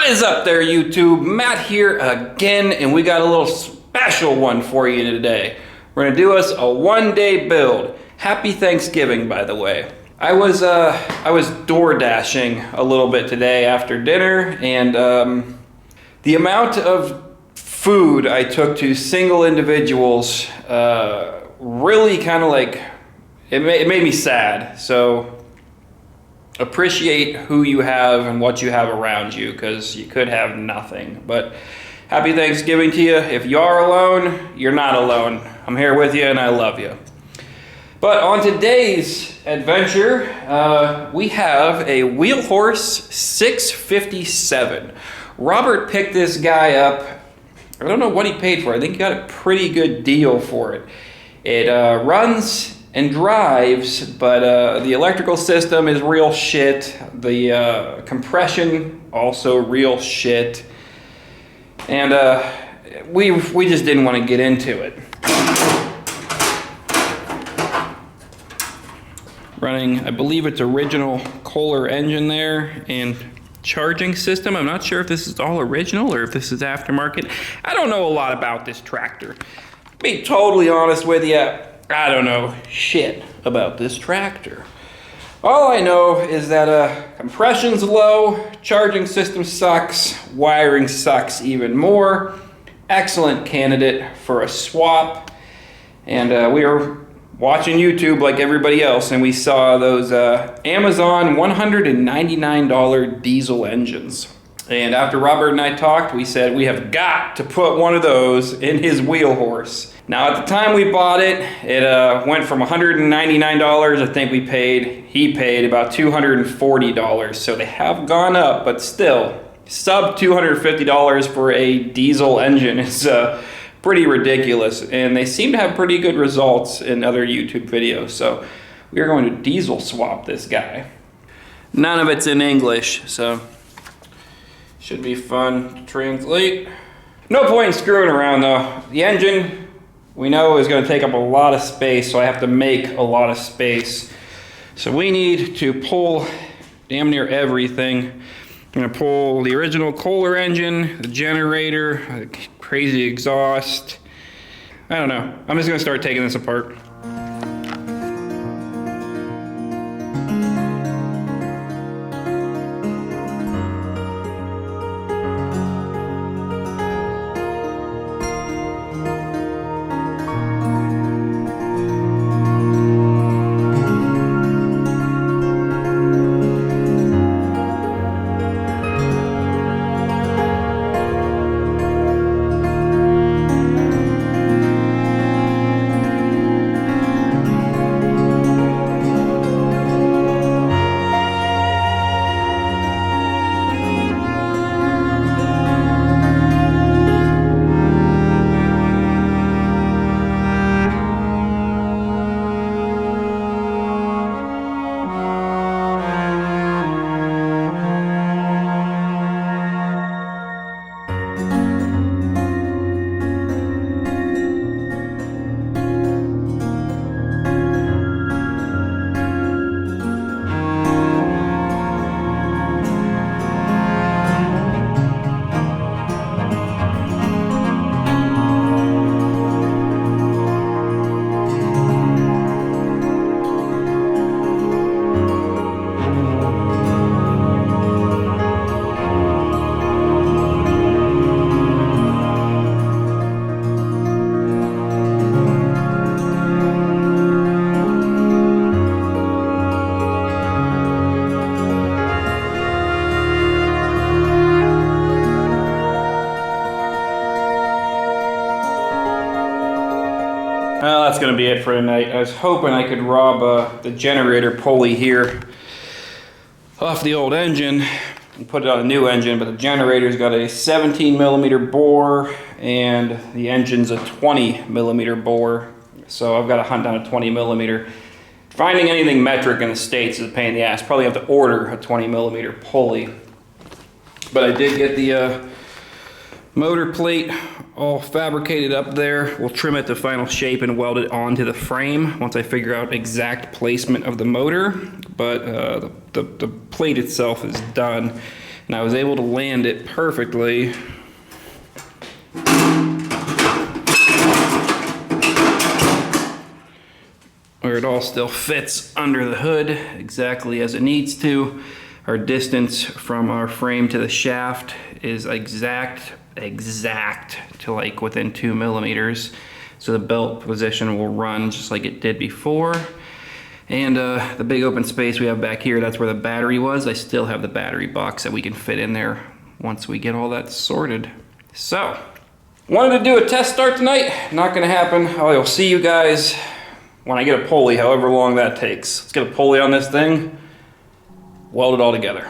is up there, YouTube? Matt here again, and we got a little special one for you today. We're gonna do us a one-day build. Happy Thanksgiving, by the way. I was door dashing a little bit today after dinner, and the amount of food I took to single individuals really kind of like it made me sad. So appreciate who you have and what you have around you, because you could have nothing. But happy Thanksgiving to you. If you are alone, you're not alone. I'm here with you and I love you. But on today's adventure, we have a Wheelhorse 657. Robert picked this guy up. I don't know what he paid for it. I think he got a pretty good deal for it. It runs and drives, but the electrical system is real shit. The compression also real shit, and we just didn't want to get into it. Running, I believe it's original Kohler engine there, and charging system. I'm not sure if this is all original or if this is aftermarket. I don't know a lot about this tractor. To be totally honest with you, I don't know shit about this tractor. All I know is that compression's low, charging system sucks, wiring sucks even more. Excellent candidate for a swap. And we were watching YouTube like everybody else, and we saw those Amazon $199 diesel engines. And after Robert and I talked, we said we have got to put one of those in his Wheelhorse. Now, at the time we bought it, it went from $199. I think he paid about $240. So they have gone up, but still, sub $250 for a diesel engine is pretty ridiculous. And they seem to have pretty good results in other YouTube videos. So we are going to diesel swap this guy. None of it's in English, so should be fun to translate. No point in screwing around though. The engine, we know, is going to take up a lot of space, so I have to make a lot of space. So we need to pull damn near everything. I'm going to pull the original Kohler engine, the generator, the crazy exhaust. I don't know. I'm just going to start taking this apart. Well, that's going to be it for tonight. I was hoping I could rob the generator pulley here off the old engine and put it on a new engine, but the generator's got a 17 millimeter bore and the engine's a 20 millimeter bore. So I've got to hunt down a 20 millimeter. Finding anything metric in the States is a pain in the ass. Probably have to order a 20 millimeter pulley. But I did get the motor plate all fabricated up there. We'll trim it to final shape and weld it onto the frame once I figure out exact placement of the motor. But the plate itself is done. and I was able to land it perfectly. Where it all still fits under the hood exactly as it needs to. Our distance from our frame to the shaft is exact to like within 2 millimeters. So the belt position will run just like it did before. And the big open space we have back here, that's where the battery was. I still have the battery box that we can fit in there once we get all that sorted. So, wanted to do a test start tonight. Not gonna happen. I will see you guys when I get a pulley, however long that takes. Let's get a pulley on this thing, weld it all together.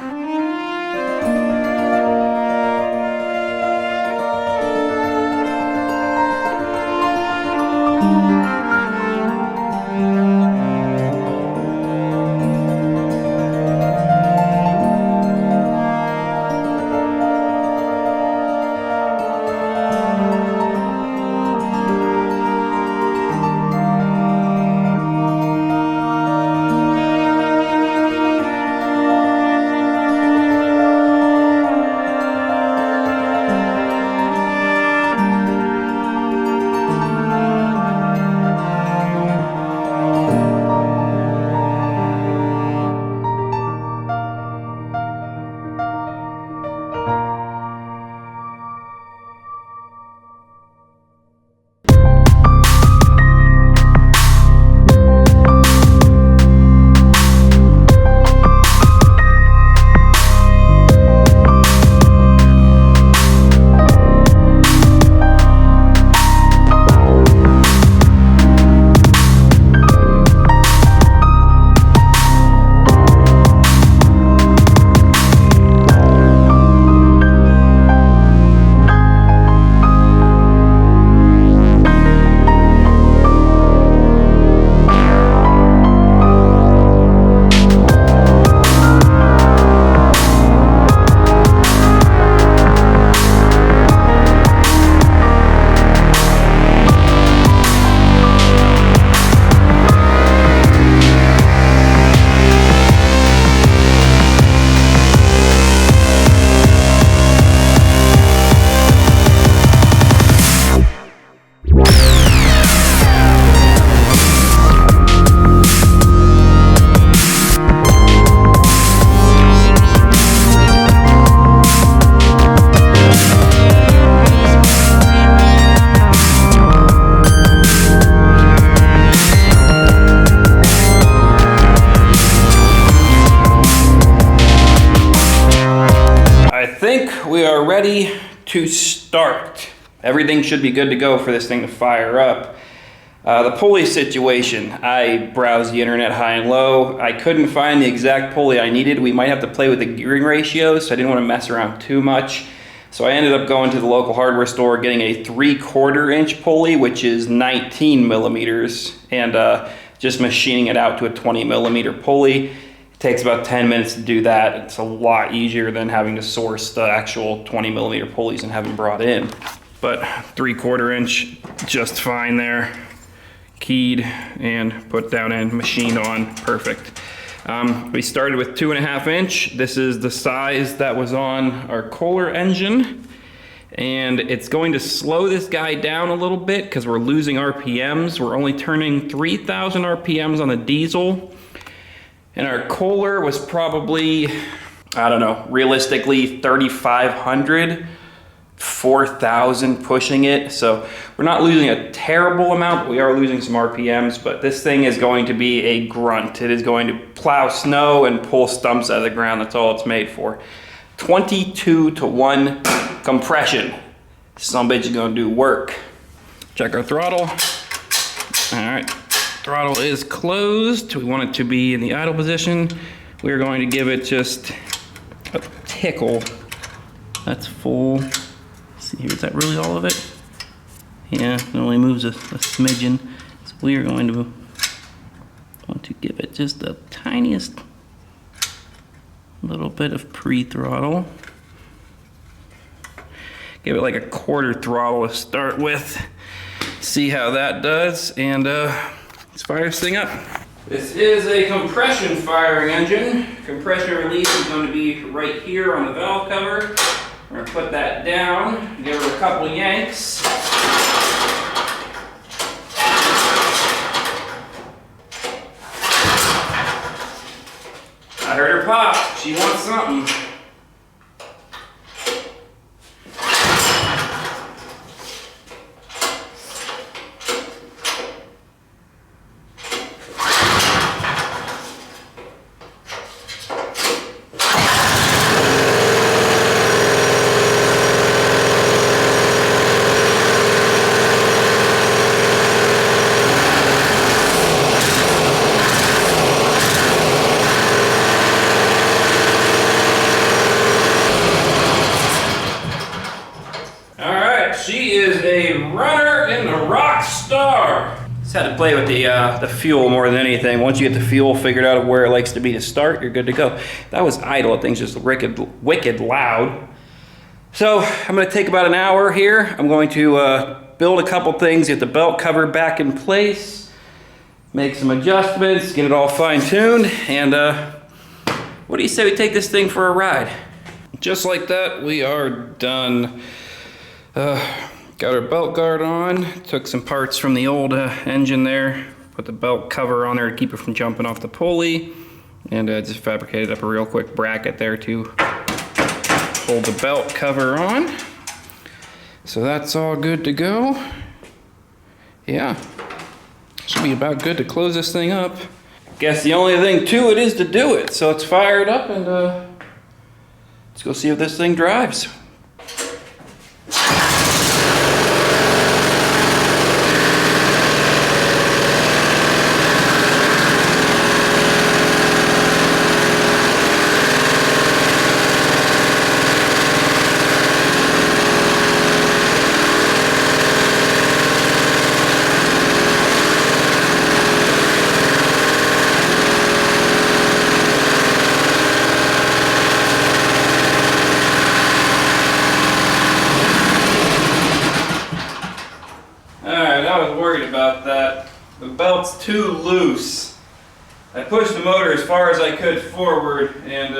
We are ready to start. Everything should be good to go for this thing to fire up. The pulley situation, I browsed the internet high and low. I couldn't find the exact pulley I needed. We might have to play with the gearing ratios, so I didn't want to mess around too much. So I ended up going to the local hardware store, getting a 3/4 inch pulley, which is 19 millimeters, and just machining it out to a 20 millimeter pulley. It takes about 10 minutes to do that. It's a lot easier than having to source the actual 20 millimeter pulleys and have them brought in. But 3/4 inch, just fine there. Keyed and put down and machined on, perfect. We started with 2.5 inch. This is the size that was on our Kohler engine. And it's going to slow this guy down a little bit because we're losing RPMs. We're only turning 3,000 RPMs on the diesel. And our Kohler was probably, I don't know, realistically 3,500, 4,000 pushing it. So we're not losing a terrible amount, but we are losing some RPMs. But this thing is going to be a grunt. It is going to plow snow and pull stumps out of the ground. That's all it's made for. 22-to-1 compression. Some bitch is gonna do work. Check our throttle. All right. Throttle is closed. We want it to be in the idle position. We're going to give it just a tickle. That's full. Let's see here, is that really all of it? Yeah, it only moves a smidgen. So we are going to want to give it just the tiniest little bit of pre-throttle. Give it like a 1/4 throttle to start with. See how that does, and let's fire this thing up. This is a compression firing engine. Compression release is going to be right here on the valve cover. We're going to put that down, give it a couple yanks. I heard her pop. She wants something. She is a runner and a rock star. Just had to play with the fuel more than anything. Once you get the fuel figured out of where it likes to be to start, you're good to go. That was idle. That thing's just wicked loud. So I'm going to take about an hour here. I'm going to build a couple things, get the belt cover back in place, make some adjustments, get it all fine-tuned, and what do you say we take this thing for a ride? Just like that, we are done. Got our belt guard on, took some parts from the old engine there, put the belt cover on there to keep it from jumping off the pulley, and just fabricated up a real quick bracket there to hold the belt cover on. So that's all good to go. Yeah, should be about good to close this thing up. Guess the only thing to it is to do it. So let's fire it up and let's go see if this thing drives. About that. The belt's too loose. I pushed the motor as far as I could forward, and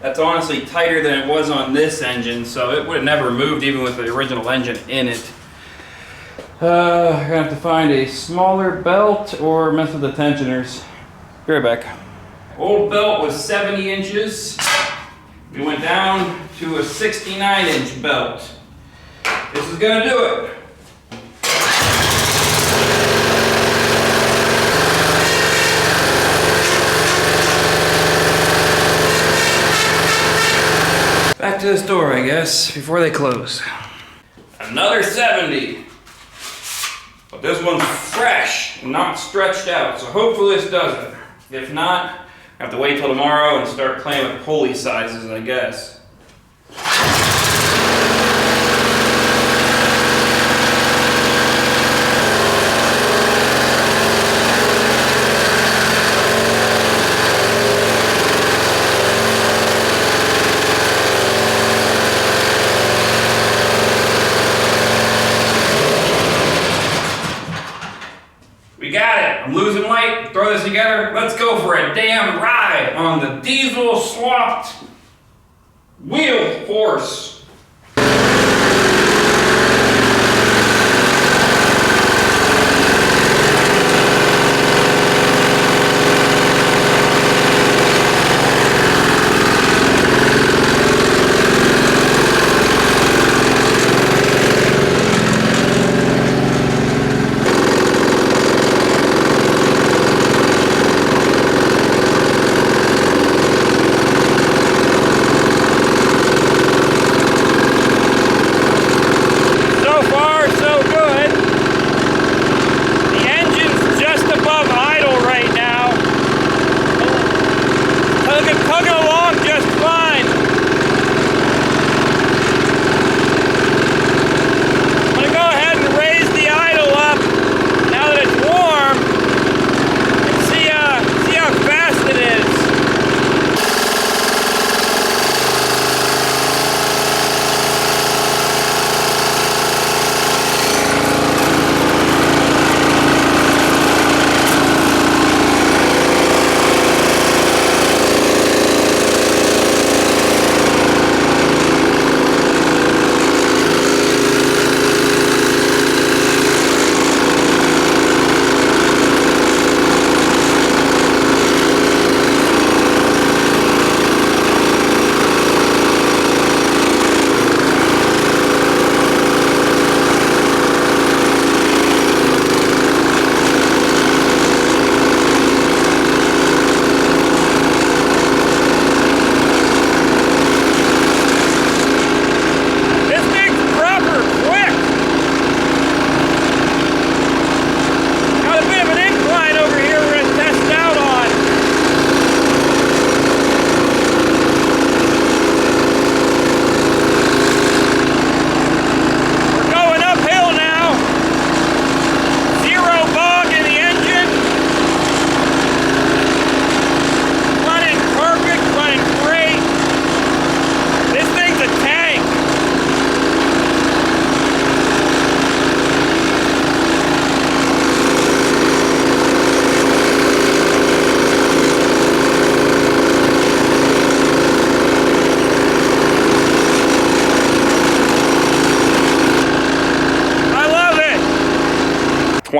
that's honestly tighter than it was on this engine, so it would have never moved even with the original engine in it. I'm gonna have to find a smaller belt or mess with the tensioners. Be right back. Old belt was 70 inches. We went down to a 69-inch belt. This is gonna do it. Back to the store, I guess, before they close. Another 70. But this one's fresh, not stretched out, so hopefully this does it. If not, I have to wait till tomorrow and start playing with pulley sizes, I guess. I'm losing weight, throw this together, let's go for a damn ride on the diesel swapped wheel horse.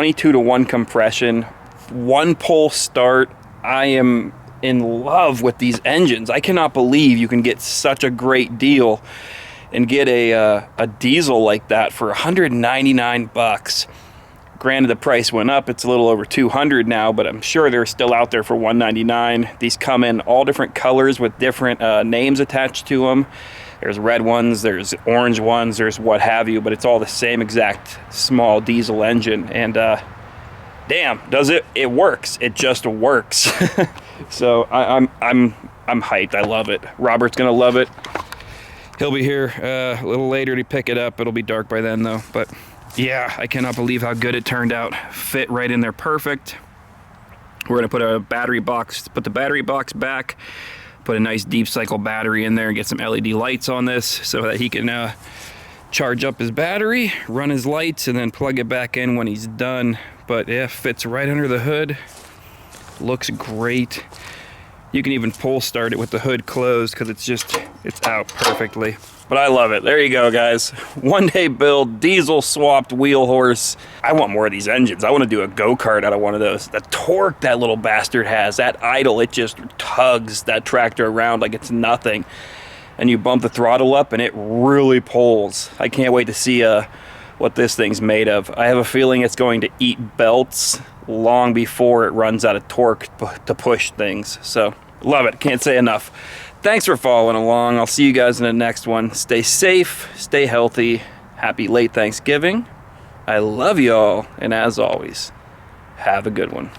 22-to-1 compression, 1-pole start. I am in love with these engines. I cannot believe you can get such a great deal and get a diesel like that for 199 bucks. Granted, the price went up. It's a little over 200 now, but I'm sure they're still out there for 199. These come in all different colors with different names attached to them. There's red ones, there's orange ones, there's what have you, but it's all the same exact small diesel engine. And damn, does it? It works. It just works. So I'm hyped. I love it. Robert's gonna love it. He'll be here a little later to pick it up. It'll be dark by then though. But yeah, I cannot believe how good it turned out. Fit right in there perfect. We're gonna put a battery box, put the battery box back, put a nice deep cycle battery in there and get some LED lights on this so that he can charge up his battery, run his lights, and then plug it back in when he's done. But yeah, fits right under the hood. Looks great. You can even pull start it with the hood closed because it's out perfectly. But I love it. There you go, guys. One-day build, diesel swapped wheel horse. I want more of these engines. I want to do a go-kart out of one of those. The torque that little bastard has, that idle, it just tugs that tractor around like it's nothing. And you bump the throttle up and it really pulls. I can't wait to see what this thing's made of. I have a feeling it's going to eat belts long before it runs out of torque to push things. So love it. Can't say enough. Thanks for following along. I'll see you guys in the next one. Stay safe, stay healthy. Happy late Thanksgiving. I love y'all, and as always, have a good one.